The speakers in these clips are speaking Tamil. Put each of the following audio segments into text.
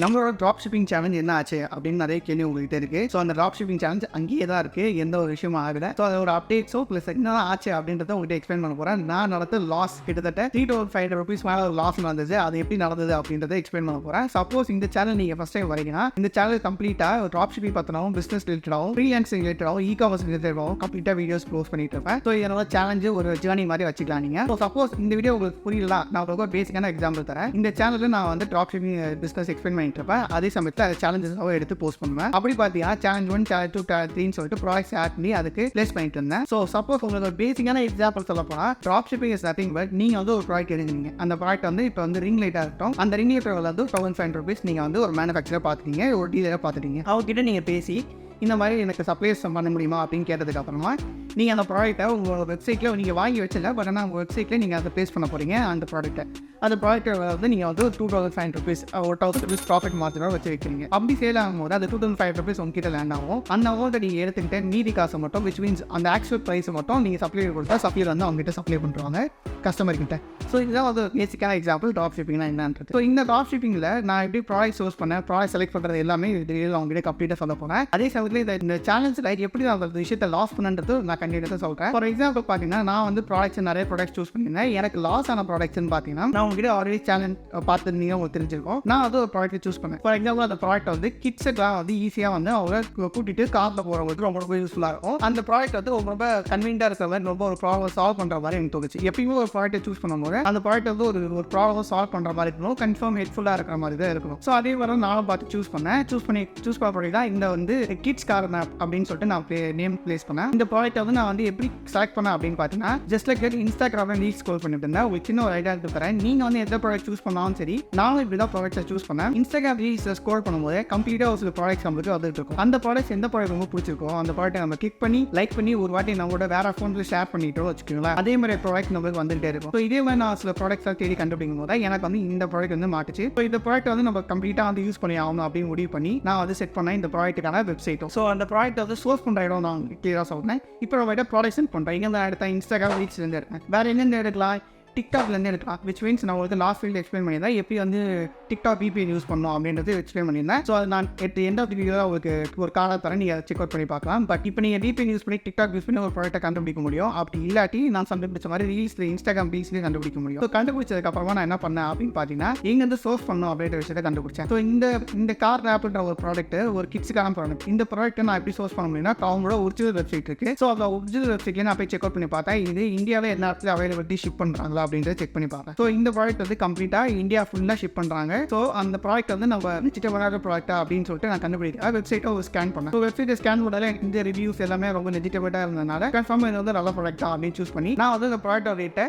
நம்மளோட ட்ராப் ஷிப்பிங் சேலஞ்ச் என்ன ஆச்சு அப்படின்னு நிறைய கேள்வி உங்கள்கிட்ட இருக்கு. ஸோ அந்த ட்ராப் ஷிப்பிங் சேலஞ்ச் அங்கேயே தான் இருக்கு, எந்த ஒரு விஷயமும் ஆகல. ஸோ அதோட அப்டேட்ஸோ ப்ளஸ் என்ன ஆச்சு அப்படின்றத உங்கள்கிட்ட எக்ஸ்பிளைன் பண்ண போறேன். நான் நடந்த லாஸ் கிட்டத்தட்ட 3,500 rupees மேலே ஒரு லாஸ் நடந்தது. அது எப்படி நடந்தது அப்படின்றத எக்ஸ்பிளைன் பண்ண போறேன். சப்போஸ் இந்த சேனல் நீங்க ஃபர்ஸ்ட் டைம் வரீங்கன்னா இந்த சேனல் கம்ப்ளீட்டா ட்ராப் ஷிப்பிங் பத்தினாவும் பிசினஸ் ரிலேட்டடாகவும் ஃப்ரீலான்சிங் ரிலேட்டடாகவும் இ-காமர்ஸ் ரிலேட்டடாகவும் கம்ப்ளீட்டா வீடியோஸ் க்ளோஸ் பண்ணிட்டு இருப்பேன். ஸோ இதனால சேலஞ்சு ஒரு ஜேர்னி மாதிரி வச்சுக்கலாம் நீங்க. ஸோ சப்போஸ் இந்த வீடியோ உங்களுக்கு புரியல, நான் உங்களுக்கு ஒரு பேசிக்கான எக்ஸாம்பிள் தரேன். இந்த சேனலில் நான் வந்து ட்ராப் ஷிப்பிங் பிசினஸ் எக்ஸ்பிளைன் பண்ணிட்டு இருப்பேன். அதே சேலஞ்சஸாக எடுத்து போஸ்ட் பண்ணுவேன். அப்படி பார்த்தீங்கன்னா சேலஞ்ச் 1, சேலஞ்ச் 2, சேலஞ்ச் 3 சொல்லிட்டு ப்ராடக்ட்ஸ் ஆட் பண்ணி அதுக்கு பிளேஸ் பண்ணிட்டு இருந்தேன். ஸோ சப்போஸ் உங்களுக்கு ஒரு பேசிக்கான எக்ஸாம்பிள் சொல்ல போனால் drop shipping is nothing but நீங்கள் வந்து ஒரு ப்ராடக்ட் எடுக்கிறீங்க. அந்த ப்ராடக்ட் வந்து இப்போ வந்து ரிங் லைட்டாக இருக்கட்டும், அந்த ரிங் லைட் வந்து 1,500 rupees நீங்கள் வந்து ஒரு மேனுஃபேக்சரை பார்த்துட்டீங்க, ஒரு டீலரை பார்த்துட்டீங்க. அவங்ககிட்ட நீங்கள் பேசி இந்த மாதிரி எனக்கு சப்ளைஸ் பண்ண முடியுமா அப்படின்னு கேட்டதுக்கு அப்புறமா நீங்கள் அந்த ப்ராடக்ட்டை உங்கள் வெப்சைட்டில் நீங்கள் வாங்கி வச்சில்ல, பட் ஆனால் உங்கள் வெப்சைட்டில் நீங்கள் அதை ப்ளேஸ் பண்ண போகிறீங்க. அந்த ப்ராடக்ட்டை வந்து நீங்கள் வந்து 2,500 rupees ஒரு 1,000 rupees ப்ராஃபிட் மார்ஜினோட வச்சு வைக்கிறீங்க. அப்படி சேல் ஆகும்போது அது 2,500 rupees உங்ககிட்ட லேண்ட் ஆகும். அந்த அமௌண்ட்டை நீங்கள் எடுத்துக்கிட்டு மீதி காசை மட்டும், விச் மீன்ஸ் அந்த ஆக்சுவல் ப்ரைஸை மட்டும் நீங்கள் சப்ளையர் கொடுத்தா சப்ளையர் வந்து அவங்ககிட்ட சப்ளை பண்ணுறாங்க கஸ்டமர்கிட்ட. ஸோ இதுதான் ஒரு பேசிக்கான எக்ஸாம்பிள் ட்ராப் ஷிப்பிங்னா என்னன்றது. ஸோ இந்த ட்ராப் ஷிப்பிங்கில் நான் எப்படி ப்ராடக்ட் சோர்ஸ் பண்ணேன், ப்ராடக்ட் செலக்ட் பண்ணுறது எல்லாமே டீல் அவங்ககிட்ட கம்ப்ளீட்டாக சொல்ல போனேன். அதே சமயத்தில் இந்த சேலஞ்சில் எப்படி நான் அந்த விஷயத்தை லாஸ் பண்ணுன்றது நான் கண்டிப்பாக சொல்கிறேன். ஃபார் எக்ஸாம்பிள் பார்த்தீங்கன்னா நான் வந்து நிறைய ப்ராடக்ட்ஸ் சூஸ் பண்ணியிருந்தேன். எனக்கு லாஸ் ஆன ப்ராடக்ட்ஸ்னு பார்த்தீங்கன்னா நான் உங்ககிட்ட ஆல்ரெடி சேலஞ்ச் பார்த்துருந்தீங்க, உங்களுக்கு தெரிஞ்சிருக்கும். நான் வந்து ஒரு ப்ராடக்ட் சூஸ் பண்ணேன். ஃபார் எக்ஸாம்பிள் அந்த ப்ராடக்ட் வந்து கிட்ஸுக்குலாம் வந்து ஈஸியாக வந்து அவங்க கூட்டிகிட்டு காரில் போகிறவங்களுக்கு ரொம்ப யூஸ்ஃபுல்லாக இருக்கும். அந்த ப்ராடக்ட் வந்து ரொம்ப கன்வீனியாக இருக்கிற மாதிரி, ரொம்ப ஒரு ப்ராப்ளம் சால்வ் பண்ணுற மாதிரி எனக்கு தோணுச்சு. எப்பயுமே ஒரு ப்ராடக்ட்டை சூஸ் பண்ணும்போது அந்த ப்ராடக்ட் வந்து ஒரு ப்ராப்ளம் சால்வ் பண்ணுற மாதிரி இருக்கணும், கன்ஃபார்ம் ஹெல்ப்ஃபுல்லாக இருக்கிற மாதிரி தான் இருக்கணும். ஸோ அதே மாதிரி நானும் பார்த்து சூஸ் பண்ண ப்ராடக்ட் தான் இந்த வந்து கிட்ஸ் கார் மேப் அப்படின்னு சொல்லிட்டு நான் நேம் பிளேஸ் பண்ணேன். இந்த ப்ராடக்ட் வந்து நான் வந்து எப்படி செலக்ட் பண்ணேன் அப்படின்னு பார்த்தீங்கன்னா, ஜஸ்ட் லைக் இன்ஸ்டாகிராமில் ரீல்ஸ் ஸ்க்ரோல் பண்ணிட்டு இருந்தேன். ஒரு சின்ன ஒரு ஐடியா எடுத்து தரேன். நீங்கள் வந்து எந்த ப்ராடக்ட் சூஸ் பண்ணாலும் சரி, நானும் இப்படி தான் ப்ராடக்ட்ஸை சூஸ் பண்ணேன். இன்ஸ்டாகிராம் ரீல்ஸ் ஸ்க்ரோல் பண்ணும்போது கம்ப்ளீட்டாக ஒரு சில ப்ராடக்ட்ஸ் நம்மளுக்கு வந்துட்டு இருக்கும். அந்த ப்ராடக்ட்ஸ் எந்த ப்ராடக்ட் ரொம்ப பிடிச்சிருக்கோம் அந்த ப்ராடக்ட்டை நம்ம கிளிக் பண்ணி லைக் பண்ணி ஒரு வாட்டி நம்மளோட வேற அக்கௌண்ட்டில் ஷேர் பண்ணிட்டோம் வச்சுக்கோங்களேன். அதே மாதிரி ப்ராடக்ட் நம்மளுக்கு வந்துகிட்டே இருக்கும். ஸோ இதே மாதிரி நான் சில ப்ராடக்ட்ஸாக தேடி கண்டுபிடிக்கும் போது எனக்கு வந்து இந்த ப்ராடக்ட் வந்து மாட்டுச்சு. ஸோ இந்த ப்ராடக்ட் வந்து நம்ம கம்ப்ளீட்டாக வந்து யூஸ் பண்ணி ஆகணும் அப்படின்னு முடிவு பண்ணி நான் வந்து செட் பண்ணேன் இந்த ப்ராடக்ட்டுக்கான வெப்சைட்டும். ஸோ அந்த ப்ராடக்ட் வந்து சோர்ஸ் பண்ணுற இடம் நான் கிளியராக சொல்றேன். இப்போ நம்ம ப்ராடக்ட் சென்ட் பண்ணுறேன். இங்கே தான் எடுத்தேன், இன்ஸ்டாகிராம் ரீல்ஸ்லேருந்து எடுத்தேன். வேறு எங்கேருந்து எடுக்கலாம், டிக்டாக்லேருந்து எடுக்கலாம். விச் மீன்ஸ் நான் உங்களுக்கு லாஸ்ட் வீடியோ எக்ஸ்பிளைன் பண்ணியிருந்தேன் எப்படி வந்து டிக்டாக் VPN யூஸ் பண்ணணும் அப்படின்றது எக்ஸ்பிளைன் பண்ணியிருந்தேன். ஸோ நான் எண்ட் ஆஃப் தி வீடியோ உங்களுக்கு ஒரு கார்டாக தரேன், நீங்கள் அதை செக் அவுட் பண்ணி பார்க்கலாம். பட் இப்போ நீங்கள் VPN யூஸ் பண்ணி டிக்டாக் யூஸ் பண்ணி ஒரு ப்ராடக்ட்டை கண்டுபிடிக்க முடியும். அப்படி இல்லாட்டி நான் கண்டுபிடிச்ச மாதிரி ரீல்ஸில் இன்ஸ்டாகிராம் ரீல்ஸ்லேயே கண்டுபிடிக்க முடியும். ஸோ கண்டுபிடிச்சதுக்கப்புறமா நான் என்ன பண்ணேன் அப்படின்னு பார்த்தீங்கன்னா, எங்கேருந்து சோர்ஸ் பண்ணணும் அப்படின்ற விஷயத்தை கண்டுபிடிச்சேன். ஸோ இந்த கார் ஆப்ன்ற ஒரு ப்ராடக்ட் ஒரு கிட்ஸுக்கான ப்ராடக்ட். இந்த ப்ராடக்ட்டை நான் எப்படி சோர்ஸ் பண்ண முடியும்னா, அவங்களோட ஒரிஜினல் வெப்சைட் இருக்குது. ஸோ அந்த ஒரிஜினல் வெப்சைட்லேயே நான் போய் செக் அவுட் பண்ணி பார்த்தேன். இது இந்தியாவில் என்ன இடத்துல அவைலபிலிட்டி ஷிப் பண்ணுறாங்களா அப்படின்றத செக் பண்ணி பார்த்தேன். ஸோ இந்த ப்ராடக்ட் வந்து கம்ப்ளீட்டாக இந்தியா ஃபுல்லாக ஷிப் பண்ணுறாங்க. ஸோ அந்த ப்ராடக்ட் வந்து நம்ம நெஜிட்டபிளான ப்ராடக்ட்டா அப்படின்னு சொல்லிட்டு நான் கண்டுபிடிக்கிறேன். வெப்சைட்டை ஒரு ஸ்கேன் பண்ணேன். ஸோ வெப்சைட்டை ஸ்கேன் பண்ணாலே இந்த ரிவ்யூஸ் எல்லாமே ரொம்ப நெஜிட்டபிளாக இருந்ததுனால கன்ஃபார்ம் இது வந்து நல்ல ப்ராடக்ட்டா அப்படின்னு சூஸ் பண்ணி நான் வந்து அந்த ப்ராடக்ட்டோட ரேட்டை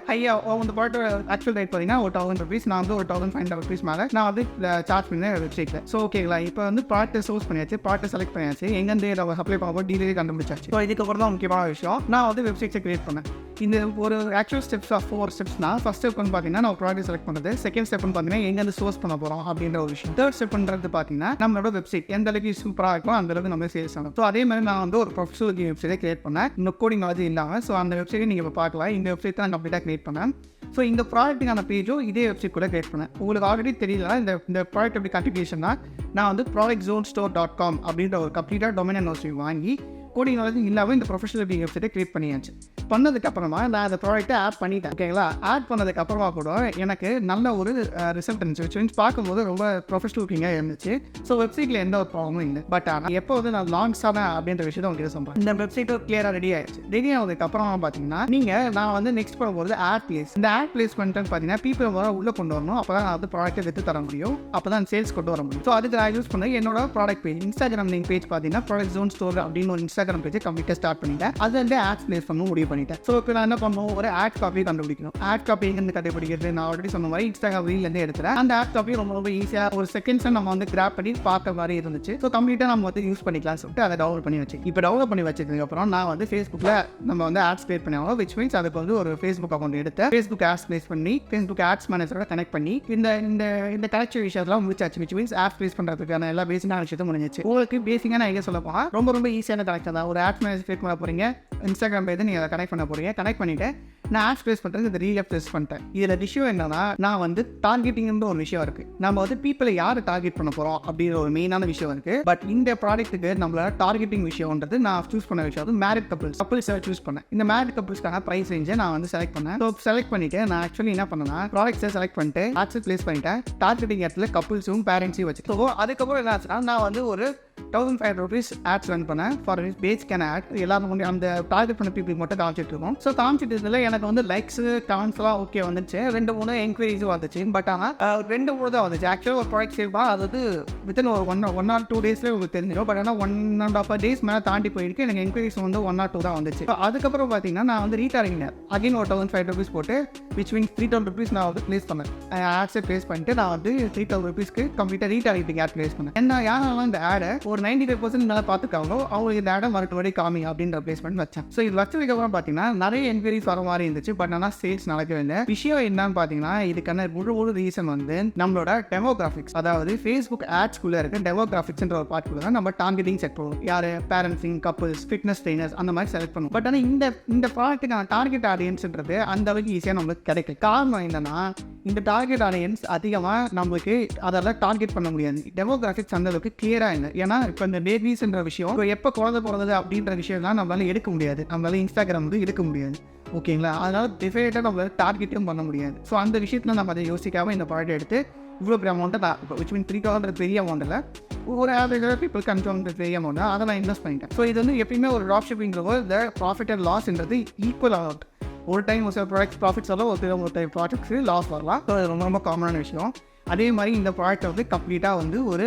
அந்த ப்ராடக்ட்டோட ஆக்சுவல் ரேட் பார்த்தீங்கன்னா ஒரு 1,000 rupees, நான் வந்து ஒரு 1,500 rupees மேலே நான் வந்து சார்ஜ் பண்ணேன் வெப்சைட்டில். ஸோ ஓகேங்களா, இப்போ வந்து ப்ராடக்ட்டை சோர்ஸ் பண்ணியாச்சு, ப்ராடக்ட்டை செலக்ட் பண்ணியாச்சு, எங்கேருந்து நம்ம சப்ளை பண்ணும்போது டீலரே கண்டுபிடிச்சாச்சு. ஸோ இதுக்கப்புறம் தான் முக்கியமான விஷயம், நான் வந்து வெப்சைட்ஸை கிரியேட் பண்ணேன். இந்த ஒரு ஆக்சுவல் ஸ்டெப்ஸ் ஆஃப் 4 ஸ்டெப்ஸ்னா, ஃபர்ஸ்ட் ஸ்டெப் வந்து பார்த்தீங்கன்னா நம்ம ப்ராடக்ட் செலக்ட் பண்ணுறது, செகண்ட் ஸ்டெப் வந்து பார்த்தீங்கன்னா எங்கேருந்து சோர்ஸ் பண்ண போகிறோம் அப்படின்ற ஒரு விஷயம், தேர்ட் ஸ்டெப்ன்றது பார்த்தீங்கன்னா நம்மளோட வெப்சைட் எந்த அளவுக்கு சூப்பராக இருக்கும் அந்த அளவுக்கு நம்ம சேல்ஸ் ஆகும். ஸோ அதே மாதிரி நான் வந்து ஒரு ப்ரொஃபஷனல் வெப்சைட்டை கிரியேட் பண்ணேன், இந்த கோடிங் நாலேஜ் இல்லாமல். ஸோ அந்த வெப்சைட்டை நீங்கள் இப்போ பார்க்கலாம். இந்த வெப்சைட் தான் கம்ப்ளீட்டாக கிரியேட் பண்ணேன். ஸோ இந்த ப்ராடக்ட்டுக்கான பேஜும் இதே வெப்சைட் கூட கிரியேட் பண்ணேன். உங்களுக்கு ஆல்ரெடி தெரியல இந்த ப்ராடக்ட் எப்படி கன்ஃபிகரேஷன் தான், நான் வந்து productzonestore.com அப்படின்ற ஒரு கம்ப்ளீட்டாக டொமைன் நோட்ஸ் வாங்கி கோடிங் நாலேஜ் இல்லாமல் இந்த ப்ரொஃபஷனல் வெப்சைட்டை கிரியேட் பண்ணியாச்சு. பண்ணதுக்கப்புறமா நான் அந்த ப்ராடக்ட்டை ஆட் பண்ணிட்டேன். ஓகேங்களா, ஆட் பண்ணதுக்கப்புறமா கூட எனக்கு நல்ல ஒரு ரிசல்ட் இருந்துச்சு. விச் மீன்ஸ் பார்க்கும்போது ரொம்ப ப்ரொஃபஷனல் லுக்கிங்காக இருந்துச்சு. ஸோ வெப்சைட்டில் எந்த ஒரு ப்ராப்ளமும் இல்லை. பட் ஆனால் எப்போ வந்து நான் லான்ச் ஆனேன் அப்படின்ற விஷயத்தை உங்களுக்கு சொல்கிறேன். இந்த வெப்சைட்டை கிளியராக ரெடி ஆயிடுச்சு. ரெடி ஆனதுக்கப்புறமா பார்த்தீங்கன்னா நான் வந்து நெக்ஸ்ட் பண்ணும்போது ஆட் பிளேஸ். இந்த ஆட் பிளேஸ்மெண்ட்னு பார்த்தீங்கன்னா பீப்பிள் உள்ளே கொண்டு வரணும். அப்போ தான் நான் வந்து ப்ராடக்ட்டை விற்று தர முடியும், அப்போ தான் சேல்ஸ் கொண்டு வர முடியும். ஸோ அதுக்கு நான் யூஸ் பண்ணி என்னோட ப்ராடக்ட் பேஜ், இன்ஸ்டாகிராம் பேஜ் பார்த்தீங்கன்னா ப்ராடக்ட் ஜோன் ஸ்டோர் அப்படின்னு ஒரு இன்ஸ்டாகிராம் பேஜ் கம்ப்ளீட்டாக ஸ்டார்ட் பண்ணிட்டேன். அது வந்து ஆட்ஸ் பிளேஸ் பண்ண முடிவு பண்ணிட்டேன். ஸோ இப்போ நான் என்ன பண்ணுவோம், ஒரு ஆட் காப்பி கண்டுபிடிக்கணும். ஆட் காப்பி எங்கேருந்து கண்டுபிடிக்கிறது, நான் ஆல்ரெடி சொன்ன மாதிரி இன்ஸ்டாகிராம் ரீல்லேருந்து எடுத்துறேன். அந்த ஆட் காப்பி ரொம்ப ஈஸியாக ஒரு செகண்ட்ஸ் நம்ம வந்து கிராப் பண்ணி பார்க்க மாதிரி இருந்துச்சு. ஸோ கம்ப்ளீட்டாக நம்ம வந்து யூஸ் பண்ணிக்கலாம் சொல்லிட்டு அதை டவுன்லோட் பண்ணி வச்சு, இப்போ டவுன்லோட் பண்ணி வச்சதுக்கப்புறம் நான் வந்து ஃபேஸ்புக்கில் நம்ம வந்து ஆட்ஸ் கிரியேட் பண்ணுவோம். விச் மீன்ஸ் அதுக்கு வந்து ஒரு ஃபேஸ்புக் அக்கௌண்ட் எடுத்து ஃபேஸ்புக் ஆட்ஸ் பிளேஸ் பண்ணி ஃபேஸ்புக் ஆட்ஸ் மேனேஜரோட கனெக்ட் பண்ணி இந்த கனெக்ஷன் விஷயத்தெல்லாம் முடிச்சாச்சு. விச் மீன்ஸ் ஆட் பிளேஸ் பண்ணுறதுக்கான எல்லா பேசிக்கான விஷயத்தை முடிஞ்சிச்சு. உங்களுக்கு பேசிக்கான ஐடியா சொல்ல போனால் ரொம்ப ஈஸியான கனெக்ஷன் தான். ஒரு ஆட் மேனேஜர் கிரியேட் பண்ண போகிறீங்க, இன்ஸ்டாகிராம் பேஜ் நீங்கள் அதை கனெக்ட் பண்ண போகிறீங்க. கனெக்ட் பண்ணிவிட்டு நான் ஆட்ஸ் ப்ளேஸ் பண்ணுறது இந்த ரீலை ப்ளேஸ் பண்ணிட்டேன். இதில் விஷயம் என்னன்னா, நான் வந்து டார்கெட்டிங்ன்ற ஒரு விஷயம் இருக்குது. நம்ம வந்து பீப்புளை யார் டார்கெட் பண்ண போகிறோம் அப்படிங்கிற ஒரு மெயினான விஷயம் இருக்குது. பட் இந்த ப்ராடக்ட்டுக்கு நம்மளோட டார்கெட்டிங் விஷயம்ன்றது நான் சூஸ் பண்ண விஷயம் வந்து மேரிட் கப்புள்ஸை சூஸ் பண்ணேன். இந்த மேரிட் கப்புள்ஸ்க்கான ப்ரைஸ் ரேஞ்சை நான் வந்து செலக்ட் பண்ணேன். ஸோ செலக்ட் பண்ணிவிட்டு நான் ஆக்சுவலி என்ன பண்ணேன்னா, ப்ராடக்ட்ஸை செலக்ட் பண்ணிட்டு ஆட்ஸை ப்ளேஸ் பண்ணிட்டேன். டார்கெட்டிங் இடத்துல கப்புள்ஸும் பேரண்ட்ஸையும் வச்சு. ஸோ அதுக்கப்புறம் என்ன ஆச்சுன்னா, நான் வந்து ஒரு 1500 rupees ஆட்ஸ் ரன் பண்ணேன் ஃபார் பேஸ்க்கான ஆட். எல்லாரும் வந்து அந்த டார்கெட் பண்ண பீப்புளுக்கு மட்டும் காமிச்சிட்டு இருக்கோம். ஸோ காமிச்சிட்டு இதில் எனக்கு வந்து லைக்ஸு கமெண்ட்ஸ்லாம் ஓகே வந்துச்சு, 2-3 என்கொயரிஸும் வந்துச்சு. பட் ஆனால் 2-3 தான் வந்துச்சு. ஆக்சுவலாக ஒரு ப்ராடக்ட் சேல்பா அது வந்து வித்தின் ஒரு 1 or 2 days உங்களுக்கு தெரிஞ்சிடும். பட் ஆனால் 1.5 days மேலே தாண்டி போயிருக்கு. எனக்கு என்கொயரிஸ் வந்து 1 or 2 தான் வந்துச்சு. அதுக்கப்புறம் பார்த்தீங்கன்னா நான் வந்து ரீடார்கெட் அகைன் ஒரு 1500 rupees போட்டு விச் மீன்ஸ் 3000 rupees நான் வந்து ப்ளேஸ் பண்ணேன். ஆட்ஸை ப்ளேஸ் பண்ணிட்டு நான் வந்து 3000 rupeesக்கு கம்ப்ளீட்டாக ரீடார்கெட்டிங் ஆட் ப்ளேஸ் பண்ணேன். என்ன யாரெல்லாம் இந்த ஆடை ஒரு 95% நல்லா பார்த்துக்காங்களோ அவங்களுக்கு இந்த ஆடை மறுபடி காமி அப்படின்ற ப்ளேஸ்மெண்ட் வச்சேன். ஸோ இது வச்சதுக்கப்புறம் பார்த்தீங்கன்னா நிறைய என்கொயரிஸ் வர மாதிரி இருந்துச்சு. பட் ஆனால் சேல்ஸ் நடக்கவே இல்லை. விஷயம் என்னன்னு பார்த்தீங்கன்னா, இதுக்கான முழு ரீசன் வந்து நம்மளோட டெமோகிராஃபிக்ஸ், அதாவது ஃபேஸ்புக் ஆட்ஸ்குள்ளே இருக்க டெமோகிராஃபிக்ஸ்ன்ற ஒரு பார்ட்குள்ள தான் நம்ம டார்கெட்டிங் செட் பண்ணுவோம். யார் பேரண்ட்ஸிங், கப்புள்ஸ், ஃபிட்னஸ் ட்ரெயினர்ஸ் அந்த மாதிரி செலக்ட் பண்ணுவோம். பட் ஆனால் இந்த ப்ராடக்ட்டுக்கான டார்கெட் ஆடியன்ஸ்ன்றது அந்த அளவுக்கு ஈஸியாக நம்மளுக்கு கிடைக்கும். காரணம் என்னன்னா, இந்த டார்கெட் ஆடியன்ஸ் அதிகமாக நம்மளுக்கு அதெல்லாம் டார்கெட் பண்ண முடியாது. டெமோகிராஃபிக்ஸ் அந்த அளவுக்கு கிளியராக இல்லை. ஏன்னா இப்போ இந்த பேபிஸ்ன்ற விஷயம், இப்போ எப்போ குழந்தை பிறந்தது அப்படின்ற விஷயம்லாம் நம்மளால எடுக்க முடியாது. நம்மளால இன்ஸ்டாகிராம் வந்து எடுக்க முடியாது. ஓகேங்களா? அதனால் டெஃபினட்டாக நம்மளால டார்கெட்டும் பண்ண முடியாது. ஸோ அந்த விஷயத்தில் நம்ம அதை யோசிக்காமல் இந்த ப்ராடக்ட் எடுத்து இவ்வளோ பெரிய அமௌண்ட்டை நான் விச் மீன் 3000 பெரிய அமௌண்ட்டில் ஒரு ஆவரேஜாக பீப்புள் கன்ஃபார்ம் பெரிய அமௌண்ட்டு அதை நான் இன்வெஸ்ட் பண்ணிட்டேன். ஸோ இது வந்து எப்பயுமே ஒரு ட்ராப் ஷிப்பிங்கிறப்போ இந்த ப்ராஃபிட் அண்ட் லாஸ்ன்றது ஈக்குவல் அமௌண்ட். ஒரு டைம் ஒரு சில ப்ராடக்ட்ஸ் ப்ராஃபிட்ஸ் எல்லாம் ஒரு டைம் ப்ராடக்ட்ஸு லாஸ் வரலாம். ஸோ அது ரொம்ப காமனான விஷயம். அதே மாதிரி இந்த ப்ராடக்ட்டை வந்து கம்ப்ளீட்டாக வந்து ஒரு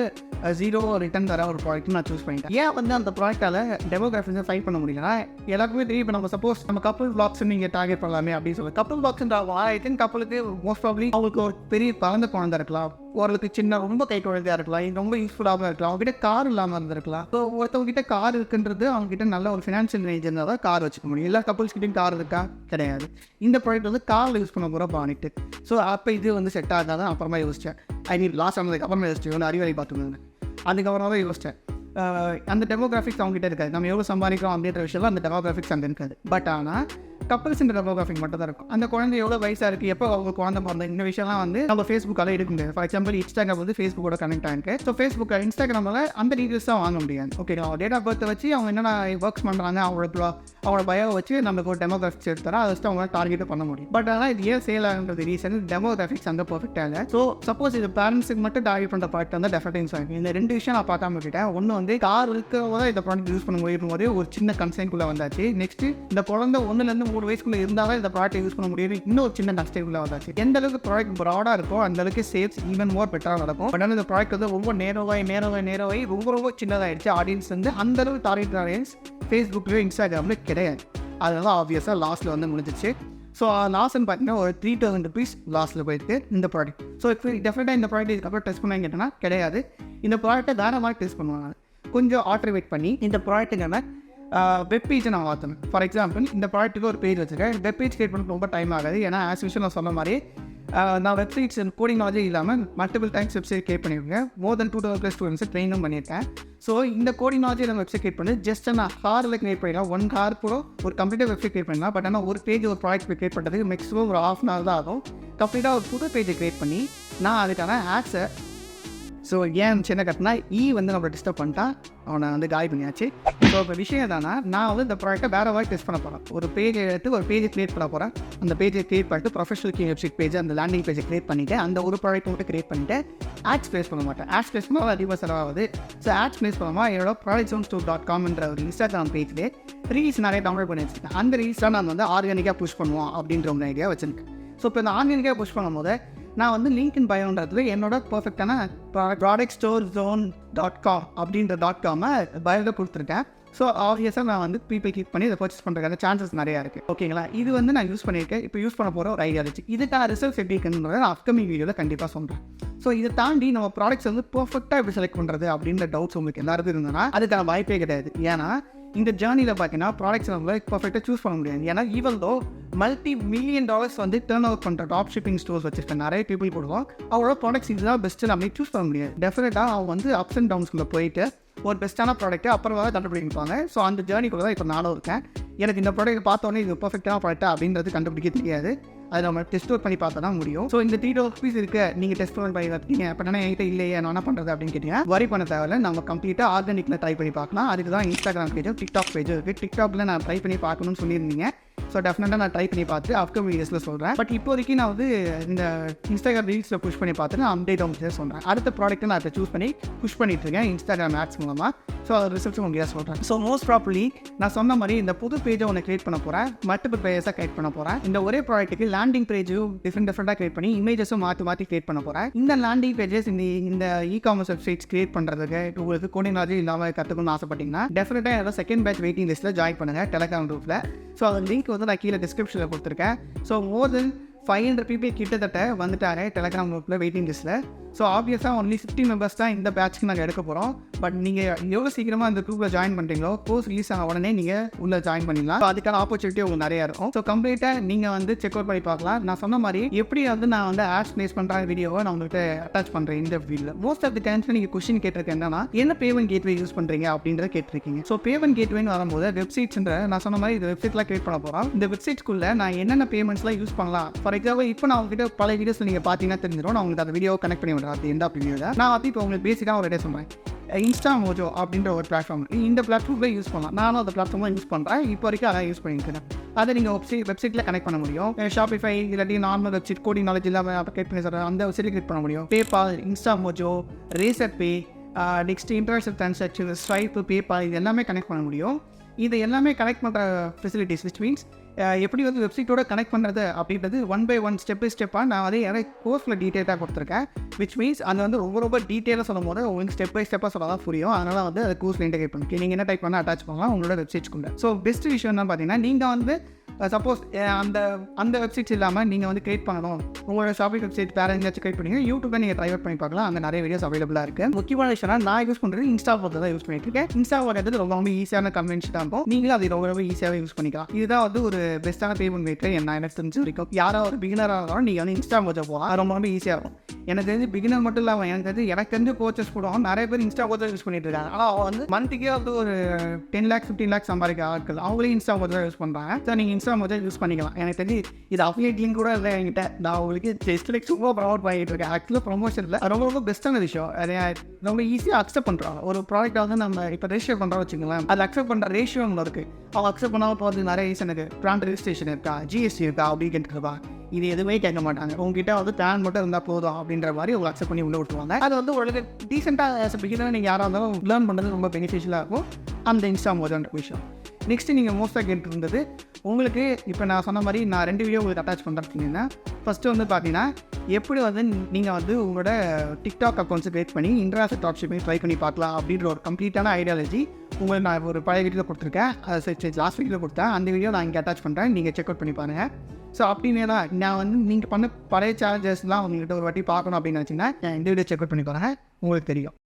0 ரிட்டர்ன் தர ஒரு ப்ராடக்ட் நான் சூஸ் பண்ணிட்டேன். ஏன் வந்து அந்த ப்ராடக்டால் டெமோகிராஃபிக்ஸை ஃபைட் பண்ண முடியலன்னா, எல்லாருக்குமே தெரியும். இப்போ நம்ம சப்போஸ் நம்ம கப்புள் பிளாக்ஸ் நீங்கள் டார்கெட் பண்ணலாமே அப்படின்னு சொல்லி கப்புள் பிளாக்ஸ்ன்றாங்க. ஐ திங்க் கப்புளுக்கு மோஸ்ட் ப்ராப்ளி அவங்களுக்கு ஒரு பெரிய பறந்த குழந்தை இருக்கலாம், ஒருத்தருக்கு சின்ன ரொம்ப கை குழந்தையாக இருக்கலாம், இது ரொம்ப யூஸ்ஃபுல்லாகவும் இருக்கலாம், அவங்ககிட்ட கார் இல்லாமல் இருந்திருக்கலாம். ஸோ ஒருத்தவங்ககிட்ட கார் இருக்குன்றது அவங்ககிட்ட நல்ல ஒரு ஃபினான்ஷியல் ரேஞ்ச் இருந்தால் தான் கார் வச்சுக்க முடியும். எல்லா கப்புள்ஸ்கிட்டையும் கார் இருக்கா? கிடையாது. இந்த ப்ராடக்ட் வந்து காரில் யூஸ் பண்ண போகிற ப்ராடக்ட். ஸோ அப்போ இது வந்து செட் ஆகாது தான் அப்புறமா யோசித்தேன். லாஸ் ஆனதுக்கு அப்புறமா யோசிச்சேன், அறிவுரை பார்த்துருந்தேன். அதுக்கப்புறமா தான் யோசித்தேன், அந்த டெமோகிராஃபிக்ஸ் அவங்ககிட்ட இருக்காது. நம்ம எவ்வளோ சம்பாதிக்கிறோம் அப்படின்ற விஷயம் அந்த டெமோகிராஃபிக்ஸ் அங்கே இருக்காது. பட் ஆனால் கப்புள்ஸுன்ற டெமோகிராஃபிக் மட்டும் தான் இருக்கும். அந்த குழந்தை எவ்வளோ வயசாக இருக்குது, எப்போ அவங்க குழந்தை பிறந்த இந்த விஷயம்லாம் வந்து நம்ம ஃபேஸ்புக்கால் எடுக்க முடியாது. ஃபார் எக்ஸாம்பிள் இன்ஸ்டாகிராம் வந்து ஃபேஸ்புக்கோட கனெக்ட் ஆகிருக்கு. ஸோ ஃபேஸ்புக் இன்ஸ்டாகிராமில் அந்த டீட்டெயில்ஸ் தான் வாங்க முடியாது. ஓகே, அவங்க டேட் ஆஃப் பர்த்தை வச்சு அவங்க என்னென்ன ஒர்க்ஸ் பண்ணுறாங்க, அவங்களோட பயோ வச்சு நமக்கு ஒரு டெமோகிராஃபிக்ஸ் எடுத்தாரா அதை வச்சு அவங்க டார்கெட் பண்ண முடியும். பட் ஆனால் இது ஏன் சேல் ஆகுன்றது ரீசன் டெமோகிராஃபிக்ஸ் அந்த பர்ஃபெக்டாக இல்லை. ஸோ சப்போஸ் இது பேரண்ட்ஸுக்கு மட்டும் டார்கெட் பண்ணுற ப்ராடக்ட் வந்து டெஃபினட் யூஸ் ஆகும். இந்த 2 விஷயம் நான் பார்க்காம விட்டுட்டேன். ஒன்று வந்து கார் இருக்கிறவங்க தான் இந்த ப்ராடக்ட் யூஸ் பண்ண முடியும் போது ஒரு சின்ன கன்சைன்குள்ளே வந்தாச்சு. நெக்ஸ்ட் இந்த குழந்தை 1-3 வயசுக்குள்ளே இருந்தாலும் இந்த ப்ராடக்ட் யூஸ் பண்ண முடியும். இன்னொரு சின்ன கன்சைன்குள்ளே வந்தாச்சு. எந்த அளவுக்கு ப்ராடக்ட் ப்ராடாக இருக்கும் அந்த அளவுக்கு சேல்ஸ் ஈவன் மோர் பெட்டராக நடக்கும். பட் ஆனால் இந்த ப்ராடக்ட் வந்து ரொம்ப நேரவாய் ரொம்ப சின்னதாகிடுச்சு. ஆடியன்ஸ் வந்து அந்த அளவுக்கு டார்கெட் ஆடியன்ஸ் ஃபேஸ்புக்லேயோ இன்ஸ்டாகிராம்லேயோ கிடையாது. அதனால ஆப்வியஸாக லாஸில் வந்து முடிஞ்சிச்சு. ஸோ லாஸ்ன்னு பார்த்தீங்கன்னா ஒரு 3000 rupees லாஸில் போயிருக்கு இந்த ப்ராடக்ட். ஸோ இப்போ டெஃபினட்டாக இந்த ப்ராடக்ட் இதுக்கப்புறம் டெஸ்ட் பண்ணாங்க கேட்டோன்னா கிடையாது. இந்த ப்ராடக்ட்டை வேறு மாதிரி டெஸ்ட் பண்ணுவாங்க. கொஞ்சம் ஆல்டர்வேட் பண்ணி இந்த ப்ராடக்ட்டுக்கான வெப் பேஜை நான் மாற்றணும். ஃபார் எக்ஸாம்பிள் இந்த ப்ராடக்ட்டுக்கு ஒரு பேஜ் வச்சுருக்கேன். வெப் பேஜ் கிரியேட் பண்ண ரொம்ப டைம் ஆகாது. ஏன்னா ஆஸ் யூஷுவல் நான் சொன்ன மாதிரி நான் வெப்சைட்ஸ் கோடிங் நாலேஜே இல்லாமல் மல்டிபிள் டைம்ஸ் வெப்சைட் கிரியேட் பண்ணியிருக்கேன். மோர் தென் 2000+ ஸ்டூடெண்ட்ஸை ட்ரெயினும் பண்ணியிருக்கேன். ஸோ இந்த கோடிங் நாலேஜே நம்ம வெப்சைட் கிரியேட் பண்ணி ஜஸ்ட் நான் ஹாரில் கிரியேட் பண்ணிடலாம். 1 hour கூட ஒரு கம்ப்ளீட்டாக வெப்சைட் கிரியேட் பண்ணலாம். பட் ஆனால் ஒரு பேஜ் ஒரு ப்ராடக்ட் கிரியேட் பண்ணுறதுக்கு மேக்ஸிமம் ஒரு 1/2 hour தான் ஆகும். கம்ப்ளீட்டாக ஒரு புது பேஜை கிரியேட் பண்ணி நான் அதுக்கான ஆட்ஸை ஸோ ஏன் சின்ன கட்டினா வந்து நம்மளை டிஸ்டர்ப் பண்ணிட்டா அவனை வந்து காலி பண்ணியாச்சு. ஸோ இப்போ விஷயம் என்னன்னா, நான் வந்து இந்த ப்ராடக்ட்டை வேறு மாதிரி டெஸ்ட் பண்ண போகிறேன். ஒரு பேஜை எடுத்து ஒரு பேஜை கிரியேட் பண்ண போகிறேன். அந்த பேஜை கிரியேட் பண்ணிட்டு ப்ரொஃபஷனல் வெப்சைட் பேஜ் அந்த லேண்டிங் பேஜை கிரியேட் பண்ணிவிட்டு அந்த ஒரு ப்ராடக்ட் மட்டும் கிரியேட் பண்ணிவிட்டு ஆட்ஸ் ப்ளேஸ் பண்ண மாட்டேன். ஆட்ஸ் ப்ளேஸ் பண்ணால் அதிகமாக செலவாகுது. ஸோ ஆட்ஸ் ப்ளேஸ் பண்ணாமல் என்னோட productzonestore.com ஒரு இன்ஸ்டாகிராம் பேஜ்லேயே ரீல்ஸ் நிறைய டவுன்லோட் பண்ணி வச்சுருக்கேன். அந்த ரீல்ஸாக நான் வந்து ஆர்கானிக்காக புஷ் பண்ணுவோம் அப்படின்ற ஒரு ஐடியா வச்சுருக்கேன். ஸோ இப்போ இந்த ஆர்கானிக்காக புஷ் பண்ணும்போது நான் வந்து லிங்க் இன் பயோன்றதுல என்னோட பர்ஃபெக்டான productzonestore.com அப்படின்ற .com பயோவில் கொடுத்துருக்கேன். ஸோ ஆப்வியஸாக நான் வந்து பீப்பிள் கிளிக் பண்ணி இதை பர்ச்சேஸ் பண்ணுறதுக்கான சான்சஸ் நிறையா இருக்குது. ஓகேங்களா? இது வந்து நான் யூஸ் பண்ணியிருக்கேன். இப்போ யூஸ் பண்ண போகிற ஒரு ஐடியா இருந்துச்சு. இதுக்கான ரிசல்ட்ஸ் எப்படி இருக்குன்றதை நான் அப்கமிங் வீடியோவில் கண்டிப்பாக சொல்கிறேன். ஸோ இதை தாண்டி நம்ம ப்ராடக்ட்ஸ் வந்து பர்ஃபெக்டாக எப்படி செலக்ட் பண்ணுறது அப்படின்ற டவுட்ஸ் உங்களுக்கு எல்லாருக்கும் இருந்ததுன்னா அதுக்கான வாய்ப்பே கிடையாது. ஏன்னா இந்த ஜேர்னியில் பார்த்தீங்கன்னா ப்ராடக்ட்ஸ் நம்ம பர்ஃபெக்டாக சூஸ் பண்ண முடியாது. ஏன்னா ஈவன் தோ $multi-million வந்து டர்ன் ஓவர் பண்ணுற ட்ராப் ஷிப்பிங் ஸ்டோர்ஸ் வச்சுருக்கேன் நிறைய பீப்புள் போடுவோம். அவங்களோட ப்ராடக்ட்ஸ் இதுதான் பெஸ்ட்டு நம்ம சூஸ் பண்ண முடியாது. டெஃபினட்டாக அவங்க வந்து அப்ஸ் அண்ட் டவுன்ஸ்குள்ளே போயிட்டு ஒரு பெஸ்ட்டான ப்ராடக்ட் அப்புறம் கண்டுபிடிப்பாங்க. ஸோ அந்த ஜேர்னிக்குள்ள தான் இப்போ நானும் இருக்கேன். எனக்கு இந்த ப்ராடக்ட் பார்த்தோன்னே இது பெர்ஃபெக்டான ப்ராடக்ட்டா அப்படின்றது கண்டுபிடிக்க தெரியாது. அதை நம்ம டெஸ்ட் ஒர்க் பண்ணி பார்த்தா தான் முடியும். ஸோ இந்த 3 rupees இருக்கு, நீங்கள் டெஸ்ட் பண்ணி பார்த்தீங்க அப்படின்னா என்கிட்ட இல்லையே நான் என்ன பண்ணுறது அப்படின்னு கேட்டீங்க, வரி பண்ண தேவையில்ல. நம்ம கம்ப்ளீட்டாக ஆர்கானிக்கில் ட்ரை பண்ணி பார்க்கலாம். அதுக்கு தான் இன்ஸ்டாகிராம் பேஜும் டிக்டாக் பேஜும் இருக்குது. டிக்டாக்ல நான் ட்ரை பண்ணி பார்க்கணும்னு சொல்லியிருந்தீங்க. ஸோ டெஃபினட்டாக நான் ட்ரை பண்ணி பார்த்து அப்கமிங் வீடியோஸில் சொல்கிறேன். பட் இப்போதைக்கு நான் வந்து இந்த இன்ஸ்டாகிராம் ரீல்ஸில் புஷ் பண்ணி பார்த்துட்டு நான் அப்டேட் உங்களுக்கு சொல்கிறேன். அடுத்த ப்ராடக்ட்டை நான் அதை சூஸ் பண்ணி புஷ் பண்ணிட்டு இருக்கேன் இன்ஸ்டாகிராம் ஆட்ஸ் மூலமாக. ஸோ அது ரிசல்ட்ஸ் உங்களுக்கு சொல்கிறேன். ஸோ மோஸ்ட் ப்ராப்பர்லி நான் சொன்ன மாதிரி இந்த புது பேஜை ஒன்று கிரியேட் பண்ண போகிறேன். மல்டிபிள் பேஜஸாக கிரியேட் பண்ண போகிறேன். இந்த ஒரே ப்ராடக்ட்டுக்கு லேண்டிங் பேஜும் டிஃப்ரெண்ட்டாக கிரியேட் பண்ணி இமேஜஸும் மாற்றி கிரியேட் பண்ண போகிறேன். இந்த லேண்டிங் பேஜஸ் இந்த இ-காமர்ஸ் வெப்சைட்ஸ் கிரியேட் பண்ணுறதுக்கு உங்களுக்கு கோடிங் நாலேஜ் இல்லாமல் கற்றுக்கணும்னு ஆசைப்பட்டீங்கன்னா டெஃபினட்டாக ஏதாவது செகண்ட் பேட்ச் வெயிட்டிங் லிஸ்ட்டில் ஜாயின் பண்ணுங்கள் டெலிகிராம் குரூப்பில். ஸோ அந்த லிங்க் வந்து நான் கீழே டிஸ்கிரிப்ஷனில் கொடுத்துருக்கேன். ஸோ மோர் தென் 500 people கிட்டத்தட்ட வந்துட்டாங்க டெலிகிராம் குரூப்பில் வெயிட்டிங் லிஸ்ட்டில். ஸோ ஆப்வியஸாக ஒன்லி 50 members தான் இந்த பேட்ச்க்கு நாங்கள் எடுக்க போகிறோம். பட் நீங்கள் எவ்வளோ சீக்கிரமாக இந்த குரூப்பில் ஜாயின் பண்ணுறீங்களோ கோர்ஸ் ரிலீஸ் ஆன உடனே நீங்கள் உள்ளே ஜாயின் பண்ணிடலாம். ஸோ அதுக்கான ஆப்பர்ச்சுனிட்டி உங்களுக்கு நிறையா இருக்கும். ஸோ கம்ப்ளீட்டாக நீங்கள் வந்து செக் அவுட் பண்ணி பார்க்கலாம். நான் சொன்ன மாதிரி எப்படி வந்து நான் வந்து ஆட்ஸ் பிளேஸ் பண்ணுற வீடியோவை நான் உங்களுக்கு அட்டாச் பண்ணுறேன் இந்த வீடியோவில். மோஸ்ட் ஆஃப் தி டைம்ஸில் நீங்கள் கொஸ்டின் கேட்டிருக்க என்னன்னா என்ன பேமெண்ட் கேட்வே யூஸ் பண்ணுறீங்க அப்படின்றத கேட்டிருக்கீங்க. ஸோ பேமெண்ட் கேட்வேன்னு வரும்போது வெப்சைட்ஸ்ன்ற நான் சொன்ன மாதிரி இந்த வெப்சைட்லாம் கிரியேட் பண்ண போகிறோம். இந்த வெப்சைட்ஸ்குள்ளே நான் என்னென்ன பேமெண்ட்ஸ்லாம் யூஸ் பண்ணலாம். ஃபார் எக்ஸாம்பிள் இப்போ நான் உங்ககிட்ட பல வீடியோஸில் நீங்கள் பார்த்தீங்கன்னா தெரிஞ்சிடும். நான் உங்களுக்கு அந்த வீடியோ கனெக்ட் பண்ணி விடுறேன். அது எந்த வீடியோவில் நான் வந்து இப்போ உங்களுக்கு பேசிக்காக ஒரு சொல்கிறேன். இன்ஸ்டா மோஜோ அப்படின்ற ஒரு பிளாட்ஃபார்ம் இந்த பிளாட்ஃபார்மில் யூஸ் பண்ணலாம். நானும் அந்த பிளாட்ஃபார்மில் யூஸ் பண்ணுறேன். இப்போ வரைக்கும் அதான் யூஸ் பண்ணியிருக்கேன். அதை நீங்கள் வெப்சைட்டில் கனெக்ட் பண்ண முடியும். ஷாப்பிஃபை இல்லாட்டி நார்மல் வெப்சைட் கோடிங் நாலேஜ் இல்லாமல் கிரியேட் பண்ணி சொல்கிறேன் அந்த வெப்சைட்டில் கிரியேட் பண்ண முடியும். PayPal, Instamojo, Razorpay, next international transaction, swipe, PayPal இது எல்லாமே கனெக்ட் பண்ண முடியும். இது எல்லாமே கனெக்ட் பண்ணுற ஃபெசிலிட்டிஸ் விச் மீன்ஸ் எப்படி வந்து வெப்சைட்டோட கனெக்ட் பண்ணுறது அப்படின்றது 1 by 1 ஸ்டெப் பை ஸ்டெப்பாக நான் அதே கோர்ஸில் டீட்டெயிலாக கொடுத்துருக்கேன். விச் மீன்ஸ் அது வந்து ரொம்ப டீட்டெயிலாக சொல்லும் போது உங்களுக்கு ஸ்டெப் பை ஸ்டெப்பாக சொல்ல தான் புரியும். அதனால் வந்து அது கோர்ஸில் இன்டெகிரேட் பண்ணி நீங்கள் என்ன டைப் பண்ணால் அட்டாச் பண்ணலாம் உங்களோட வெப்சைட்ஸ்க்குள்ள. ஸோ பெஸ்ட் விஷயம் என்ன பார்த்தீங்கன்னா நீங்கள் வந்து சப்போஸ் அந்த வெப்சைட்ஸ் இல்லாமல் நீங்கள் வந்து கிரியேட் பண்ணணும் உங்களோட ஷாப்பிங் வெப்சைட் வேறு எங்கேயாச்சும் கிரியேட் பண்ணி யூடியூப்பில் நீங்கள் ட்ரை பண்ணி பார்க்கலாம். அங்கே நிறைய வீடியோஸ் அவைலபிளாக இருக்குது. முக்கியமான விஷயம் நான் யூஸ் பண்ணுறது இன்ஸ்டா போட்டு தான் யூஸ் பண்ணிட்டு இருக்கேன். இன்ஸ்டா போடுறது ரொம்ப ஈஸியான கன்வென்ஷன் இருக்கும். நீங்களும் அது ரொம்ப ஈஸியாகவே யூஸ் பண்ணிக்கலாம். இதுதான் வந்து ஒரு பெஸ்ட்டான பேமெண்ட் வெயிட் எனக்கு தெரிஞ்சு வரைக்கும். யாராவது ஒரு பிகினராக இருந்தாலும் நீங்கள் வந்து இன்ஸ்டா போட்டு போகலாம். அது ரொம்ப ஈஸியாக இருக்கும். எனக்கு தெரிஞ்சு பிகினர் மட்டும் இல்லாமல் எனக்கு தெரிஞ்சு கோச்சஸ் போடுவாங்க. நிறைய பேர் இன்ஸ்டா கோச்சஸ் யூஸ் பண்ணிட்டு இருக்காங்க. ஆனால் அவங்க வந்து மந்த்துக்கே வந்து ஒரு 10 lakhs 15 lakhs சம்பாதிக்க ஆட்கள் அவங்களே இன்ஸ்டா கோச்சஸ் யூஸ் பண்ணுறாங்க. ஸோ நீங்கள் இன்ஸ்டா கோச்சஸ் யூஸ் பண்ணிக்கலாம். எனக்கு தெரிஞ்சு இது அஃபிலியேட் லிங்க் கூட இல்லை என்கிட்ட. நான் உங்களுக்கு ஜஸ்ட் லைக் சூப்பர் ப்ரமோட் பண்ணிட்டு இருக்கேன். ஆக்சுவலாக ப்ரொமோஷன் இல்லை, ரொம்ப பெஸ்ட்டான விஷயம். அதை ரொம்ப ஈஸியாக அக்செப்ட் பண்ணுறாங்க. ஒரு ப்ராடக்ட் வந்து நம்ம இப்போ ரெஜிஸ்டர் பண்ணுறோம் வச்சுக்கலாம். அது அக்செப்ட் பண்ணுற ரேஷியோ ஒன்று இருக்குது. அவங்க அக்செப்ட் பண்ணாமல் போகிறது நிறைய ரீசன் இருக்குது. பிராண்ட் ரெஜிஸ்ட்ரேஷன் இருக்கா, ஜிஎஸ்டி இருக்கா அப்படின்னு கேட்டுருப்பா. இது எதுவுமே கேட்க மாட்டாங்க. உங்ககிட்ட வந்து பிளான் மட்டும் இருந்தால் போதும் அப்படின்ற மாதிரி உங்களை அக்செப்ட் பண்ணி உள்ளே விட்டுருவாங்க. அது வந்து ஒரு டீசெண்டாக ஆஸ் பிகினர் நீங்கள் யாராக இருந்தாலும் லேர்ன் பண்ணுறது ரொம்ப பெனிஃபிஷியலாக இருக்கும் அந்த இன்ஸ்டா மோஜோன்ற விஷயம். நெக்ஸ்ட்டு நீங்கள் மோஸ்ட்டாக கேட்டுருந்தது உங்களுக்கு இப்போ நான் சொன்ன மாதிரி நான் 2 வீடியோ உங்களுக்கு அட்டாச் பண்ணுறேன்னா ஃபஸ்ட்டு வந்து பார்த்தீங்கன்னா எப்படி வந்து நீங்கள் வந்து உங்களோட டிக்டாக் அக்கௌண்ட்ஸை கிரியேட் பண்ணி இன்டர்நேஷனல் ட்ராப்ஷிப்பிங் ட்ரை பண்ணி பார்க்கலாம் அப்படின்ற ஒரு கம்ப்ளீட்டான ஐடியாலஜி உங்களுக்கு நான் ஒரு பழைய வீடியோவில் கொடுத்துருக்கேன். லாஸ்ட் வீடியோவில் கொடுத்தேன். அந்த வீடியோ நான் இங்கே அட்டாச் பண்ணுறேன். நீங்கள் செக் அவுட் பண்ணி பாருங்கள். ஸோ அப்படின்னே தான் நான் வந்து நீங்கள் பண்ண பழைய சேலஞ்சஸ்லாம் உங்கள்கிட்ட ஒரு வாட்டி பார்க்கணும் அப்படின்னு நினச்சிங்கன்னா இந்த வீடியோ செக் அவுட் பண்ணி பாருங்கள், உங்களுக்கு தெரியும்.